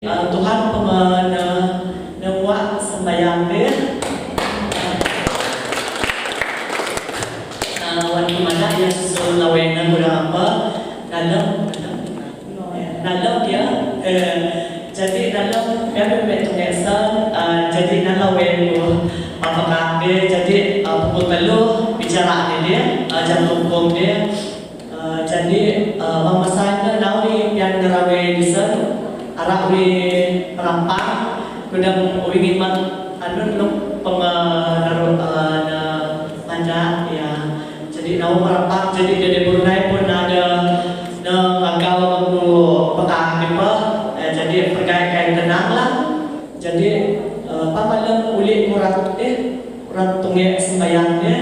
Tuhan memuat sembahyang dia waktu mana dia susul lawenan berapa dalam dia jadi dalam dia membentuk esan jadi nalawen lu apa dia jadi pukul telu bicara dia jam tumpung dia jadi mama saya nawi yang ngerawe di sana arah wi rampang kudang wi ngimat anu lu pengaruh manja ya jadi nau rampang jadi dari Brunei pun ada ngagau aku pegang apa jadi pergaikan tenang lah jadi pamalang uli kurang tunggak sembayangnya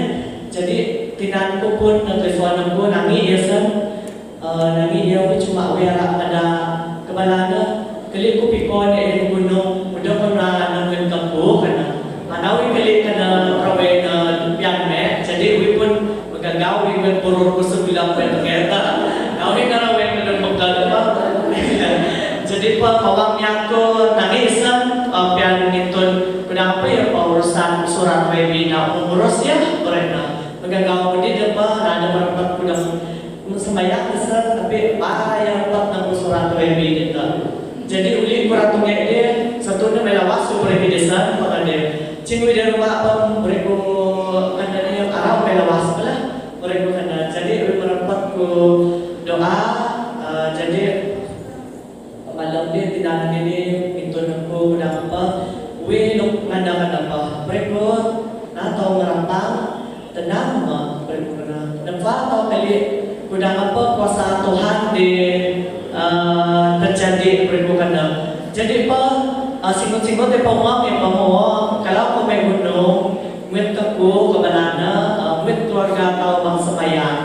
jadi tinanku pun telepon aku nangi ya sen nangi dia pun cuma wiara ada kebalana kali ko pikon e gunung mudah pernah nangin kampo kana manawi kali kana rawe na pian me jadi wi pun magagaw wi pun purur ko sa bilang pagketa nawi na rawe na magdalaba jadi pa pawang ko nangisan pian nitun kunang pa ya paurusan surat webi na umurus ya berena magagaw mo di ba na marapat kunang sembahyang besar tapi bahaya dapat nang surat webi kita jadi uli kuratungnya dia satu ni melawas super desa maka dia cingwi dari rumah apa mereka kandang yang arah melawas lah mereka kandang jadi uli merapat ku doa jadi malam dia tidak ini pintu aku udah apa uli nuk kandang apa mereka nak tahu merampang tenang mereka kena nampak tahu kali kudang apa kuasa Tuhan di terjadi perbuatan. Jadi apa singkut-singkut di pemam yang pemam kalau aku main gunung, mit keku kebanana, mit keluarga atau bang sembahyang.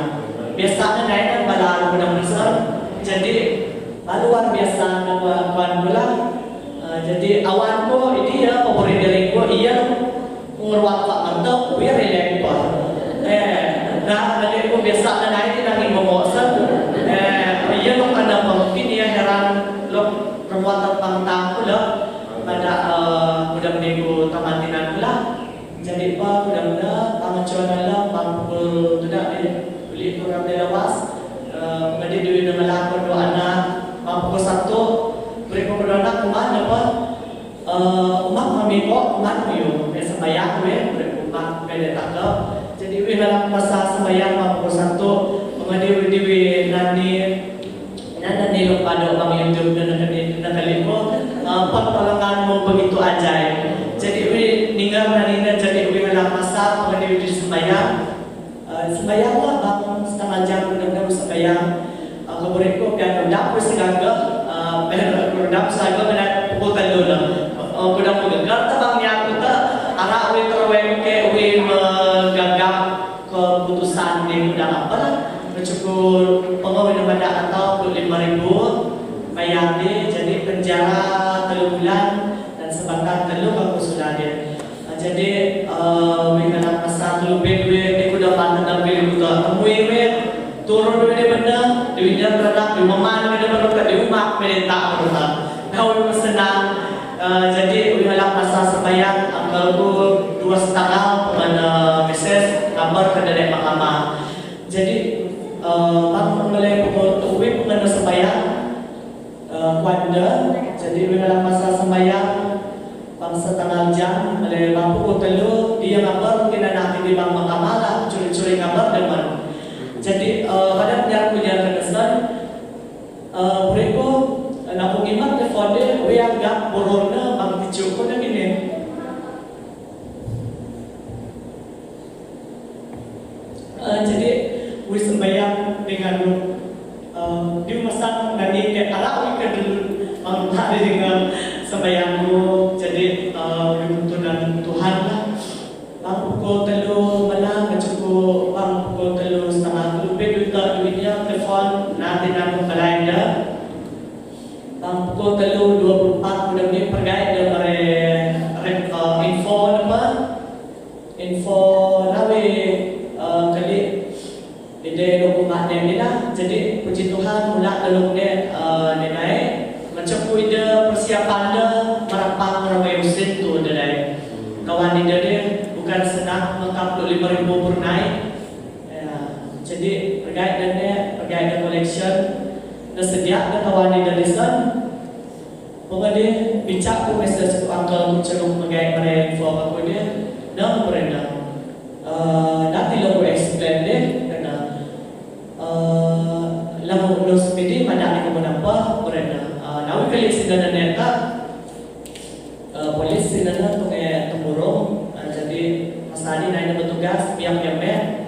Biasanya naik kan balar kudang besar. Jadi luar biasa kawan pula. Jadi awan ko ini ya favorit dari ko iya ngurwat pak mantap, biar relek ko. Nah, tadi aku biasa na naik nang imomosan. Iya lo kada mungkin ya heran lo perbuatan pangtang pula pada mudah-mudahan tamatinan pula. Jadi apa mudah-mudahan pangacuan lah pangpul tidak beli kurang dilawas. Menjadi duit dengan lakon dua anak pangpul satu beri pangpul anak kuman apa? Umat kami kok umat yo sembahyang we beri umat beda taklah. Jadi we dalam masa sembahyang pangpul satu mengadili dewi nani nana nilok pada orang YouTube dan nakali ko pagpalangan mo begitu ajaib. Jadi we ninggal nanina jadi we dalam masa mengadili di sembahyang sembahyang lah bang setengah jam benar-benar sembahyang kemudian ko pian udah ko segaga udah saga benar pukul telu lah udah pegagar tabang niya ko ta ara we terweng ke we menggagap keputusan di udah apa lah cukup pengawin pada atau 25.000 bayar dia jadi penjara 3 bulan dan sebatang telur aku sudah dia jadi dengan masa lebih dia kuda pandan dan kuda temui turun dia benda dia berak di meman dia berak di rumah dia tak berak kau senang jadi dalam masa sembahyang aku 2,5 dengan mesej kabar ke dari mahkamah jadi bang mulai pukul tujuh pengen sembahyang kuanda jadi dalam masa sembahyang bang setengah jam mulai bang pukul telu dia ngabar mungkin nanti di bang mahkamah curi-curi ngabar depan jadi pada penyiar punya kesan mereka nak pengimat telefon dia we agak borona bang dicukup dah gini jadi we sembahyang dengan di masa nanti ke arah we ke dulu mengutari dengan sembahyangku jadi tuntunan Tuhan lah bang pukul telu malam cukup bang pukul telu setengah lebih duitnya telefon nanti nak kembali dah bang pukul telu 24 mudah-mudahan pergi dari info apa info nawe kali dia dokumen dia lah jadi puji Tuhan mula dalam dia naik macam dia persiapan persiapan dia merampang ramai usin tu dia kawan dia bukan senang mengkap 5,000 per naik. Jadi pergaya dan collection dia sedia ke kawan dia listen. Pokoknya bincang aku message ku uncle cerung pergaya mereka info aku dia dah berenda. Nanti lo explain deh karena lalu lo sendiri mana yang menapa berenda. Nawi kali sedana neta polis sedana tu kayak temurung. Jadi masani naik bertugas biang-biang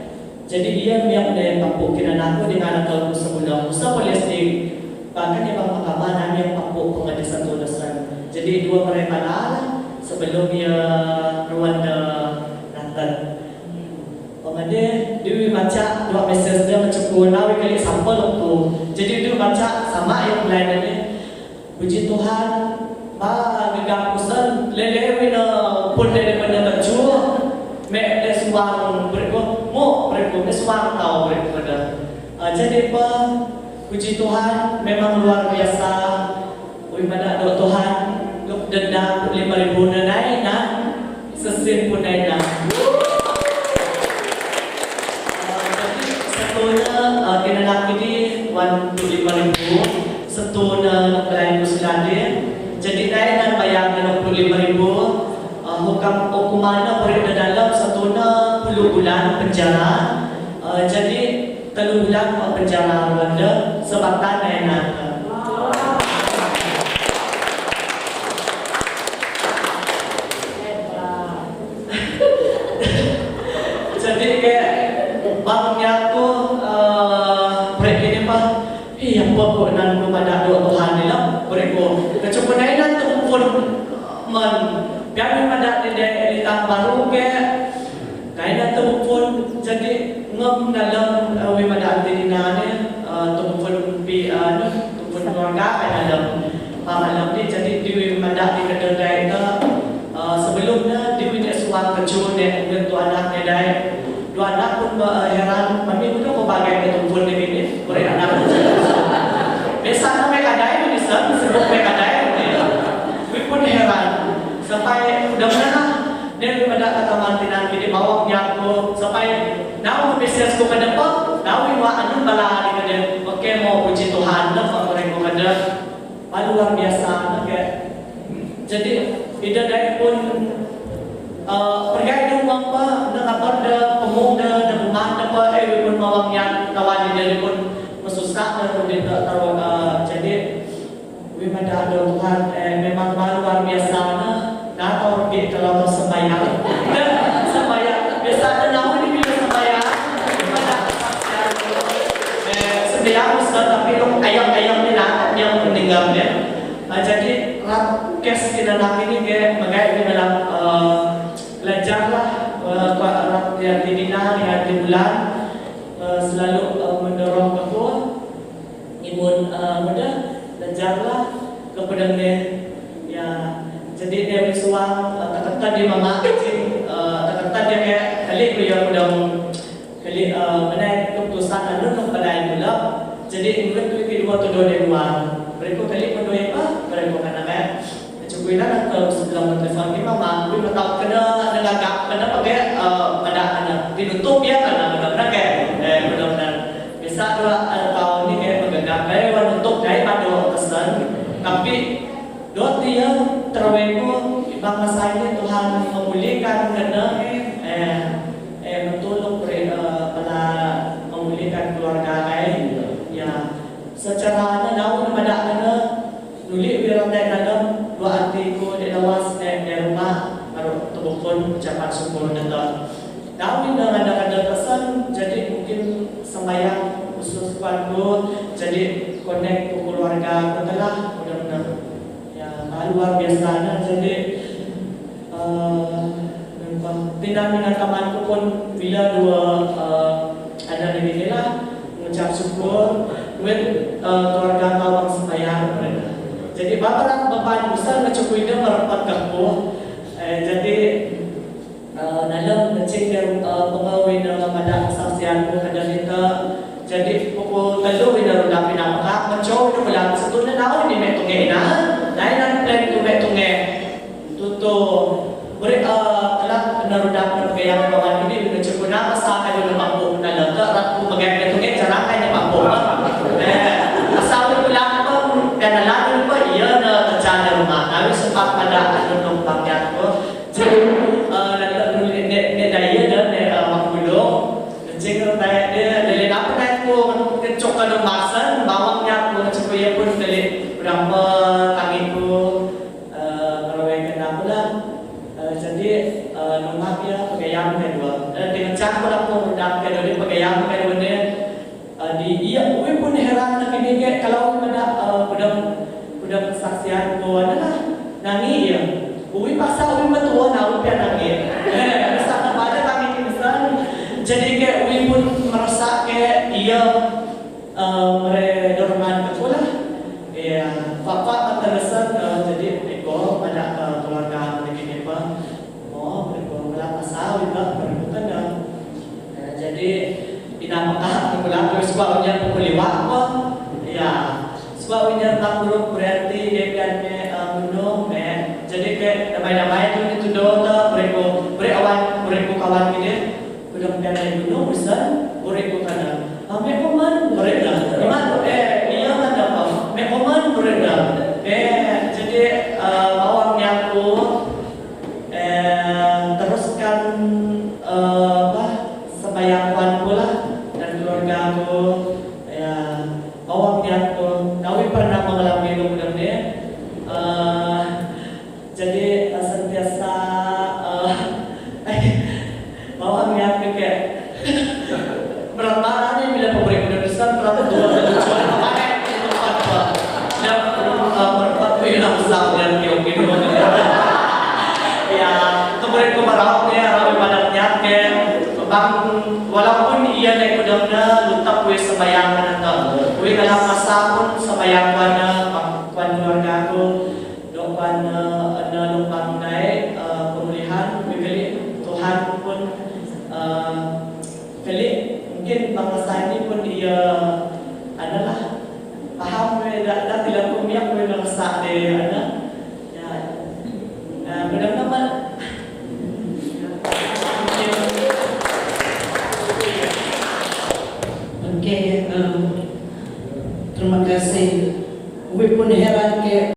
jadi dia biang dari pampuk kena aku dengan kalau sebelum usaha polis di bahkan yang pengamanan yang pampuk pengajar satu dasar. Jadi dua mereka lah sebelum dia ruang Nathan. Pengajar dia baca dua message dia macam nawi kali sampel waktu. Jadi dia baca sama yang lain dia. Puji Tuhan, gegap kusan lelewin pun dari benda terjua. Mek dia suang berikut, berikut dia suang tahu berikut pada. Jadi apa? Puji Tuhan, memang luar biasa. Pada doa Tuhan, luk denda 5,000 naik nak, sesin pun naik nak. Jadi satunya kena nak ini 5,000, satunya nak belajar Muslim. Jadi naik nak bayar 65,000. Hukumannya berada dalam satunya 10 bulan penjara. Jadi 3 bulan penjara anda sebatan enak. Jadi kayak bangnya aku ini apa? Yang buat nan kepada doa Tuhan ni lah. Berikut kecuali tu pun kami pada di tahun baru ke kaya tu pun jadi ngam dalam wipada antina ni tu pun tu pun keluarga kaya dalam malam ni jadi di wipada di kedai itu sebelumnya di wipada suang kecil ni untuk anak ni dai dua anak pun heran mami pun kau bagai tu pun ni boleh anak biasa mereka dai ni sebut mereka dai ni pun heran sampai mudah-mudahan dia pada kata mantinan kita bawa dia aku sampai nahu message ko kada pa nahu wa anun bala ni kada okay mau puji Tuhan dah orang ko kada luar biasa okay. Jadi ida dari pun pergi dong apa dah kabar dah pemuda dah rumah dah apa pun mawang yang kawan dia pun mesusah dah pun dia tahu jadi pada ada Tuhan memang luar biasa nah tahu pergi kalau sembahyang biasa nahu ni bila sembahyang pada sembahyang ustaz tapi ayam-ayam ni nak yang meninggal dia jadi kes kita nak ini ke magai dalam belajarlah yang dibina yang di bulan selalu mendorong aku imun muda belajarlah kepada dia ya jadi dia bersuang kata dia mama kecil kata dia kayak kali dia mudang kali menaik keputusan anu kepada pula jadi mungkin tu kedua tu dua berikut kali kedua apa berikut kan apa cukup nak sebelum telefon ni mama dia tahu kena negak kena pakai pada anak ditutup ya karena benar-benar kayak benar-benar bisa dua tahun ni kayak menggagap kayak menutup dari pada kesan tapi dua dia terweku ibang masanya Tuhan memulihkan kena mentolong pada memulihkan keluarga ya secara naun pada kena nulis wirantai dalam dua artiku di lawas di rumah baru tebukun ucapan syukur datang naun dengan ada pesan jadi mungkin sembahyang khusus keluarga jadi connect ke keluarga telah mudah-mudahan ya luar biasa jadi tidak dengan temanku pun bila dua ada di sini lah mengucap syukur with keluarga kawang sembahyang mereka jadi bapak beban besar mencukupi dia merapat kampung jadi dalam ngecek dan pengawin pada kesaksian ada kita jadi pukul 3 kita sudah pindah Mekah mencoba itu bilang satu tahun di metongena lain plan nama nawi sempat pada anu numpang ko jadi datang ne daya dan ne makbulong jadi dia dapat ko kecok anu masan bawangnya ko supaya pun dari berapa tangi ko kalau yang kena pula jadi nomah dia pegayam kedua dengan cara aku mendak kedua dia pegayam kedua dia di iya uwi pun heran nak ini kalau udah kesaksian ko adalah nangi ya uwi pasal uwi betul na uwi nangi bisa pada kami kinesan jadi ke uwi pun merasa ke iya meredorman ketulah ya papa terkesan jadi ego pada keluarga begini apa oh ego malah pasal juga bukan jadi dinamakan kemudian terus baunya pemeliwat apa ya sebab ini tak buruk berarti dia kan gunung jadi ke damai-damai itu doa mereka kawan gini udah menjadi gunung besar mereka kana mekoman mereka iman iya kan apa mekoman mereka jadi bawangnya aku teruskan sembahyang pula dan keluarga aku ya bawangnya aku kami pernah mengalami lumrah ni jadi sentiasa bawangnya aku kayak berat bila pemberi muda besar berapa dua kecuali apa tempat apa dan berapa bilang besar dan mungkin ya kemudian kemarau ya rawi padatnya ke bang walaupun ia naik kudangna lutak kue sembayangan atau kue dalam masa pun sembayang kuan keluarga aku doan numpang naik pemulihan kali Tuhan pun kali mungkin bangsa ini pun dia adalah paham dah tidak punya kue bangsa dia ada ya benar-benar terima kasih. Uwi pun heran ke